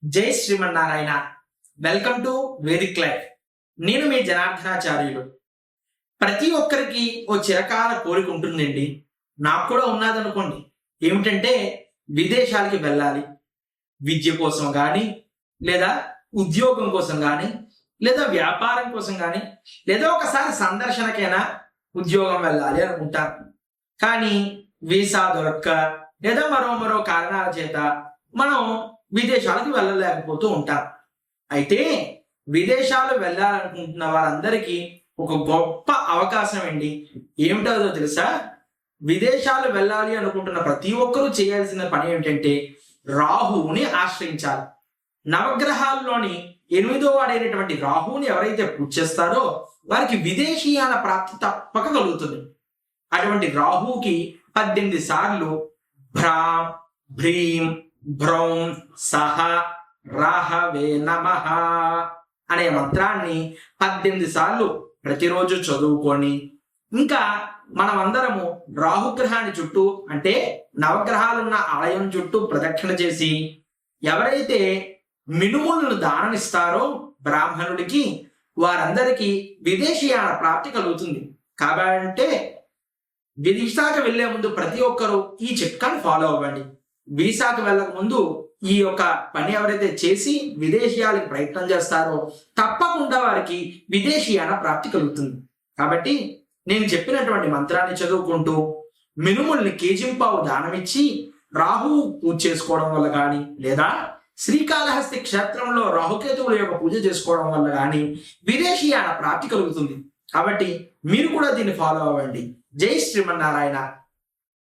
జై Srimannarayana. Welcome to Vedic life. నేను మీ జనార్దనాచార్యులు. ప్రతి ఒక్కరికి ఓ చిరకాల కోరిక ఉంటుందండి. నాకు కూడా ఉన్నదనుకోండి. ఏమిటంటే విదేశాలకి వెళ్ళాలి. విద్య కోసం కానీ, లేదా ఉద్యోగం కోసం కానీ, లేదా వ్యాపారం కోసం కానీ, లేదా ఒకసారి సందర్శనకైనా ఉద్యోగం వెళ్ళాలి అనుకుంటారు. కానీ వీసా దొరక్క లేదా మరో కారణాల చేత మనం విదేశాలకు వెళ్ళలేకపోతూ ఉంటాం. అయితే విదేశాలు వెళ్ళాలనుకుంటున్న వారందరికీ ఒక గొప్ప అవకాశం అండి. ఏమిటో తెలుసా? విదేశాలు వెళ్ళాలి అనుకుంటున్న ప్రతి ఒక్కరూ చేయాల్సిన పని ఏమిటంటే రాహువుని ఆశ్రయించాలి. నవగ్రహాల్లోని 8వ వాడైనటువంటి రాహువుని ఎవరైతే పూజ చేస్తారో వారికి విదేశీయాన ప్రాప్తి తప్పక కలుగుతుంది. అటువంటి రాహువుకి 18 సార్లు భ్రాం భ్రీం భ్రౌం సహ రాహవే నమః అనే మంత్రాన్ని 18 సార్లు ప్రతిరోజు చదువుకొని, ఇంకా మనమందరము రాహుగ్రహాన్ని చుట్టూ అంటే నవగ్రహాలున్న ఆలయం చుట్టూ ప్రదక్షిణ చేసి ఎవరైతే మినుములను దానమిస్తారో బ్రాహ్మణుడికి వారందరికీ విదేశీయాన ప్రాప్తి కలుగుతుంది. కాబట్టి వీసాకు వెళ్లే ముందు ప్రతి ఒక్కరూ ఈ చిట్కాను ఫాలో అవ్వండి. వీసాకు వెళ్ళక ముందు ఈ యొక్క పని ఎవరైతే చేసి విదేశీయాలకు ప్రయత్నం చేస్తారో తప్పకుండా వారికి విదేశీయాన ప్రాప్తి కలుగుతుంది. కాబట్టి నేను చెప్పినటువంటి మంత్రాన్ని చదువుకుంటూ మినుముల్ని కేజింపావు దానమిచ్చి రాహువు పూజ చేసుకోవడం వల్ల కానీ, లేదా శ్రీకాళహస్తి క్షేత్రంలో రాహుకేతువుల యొక్క పూజ చేసుకోవడం వల్ల కానీ విదేశీయాన ప్రాప్తి కలుగుతుంది. కాబట్టి మీరు కూడా దీన్ని ఫాలో అవ్వండి. జై శ్రీమన్నారాయణ.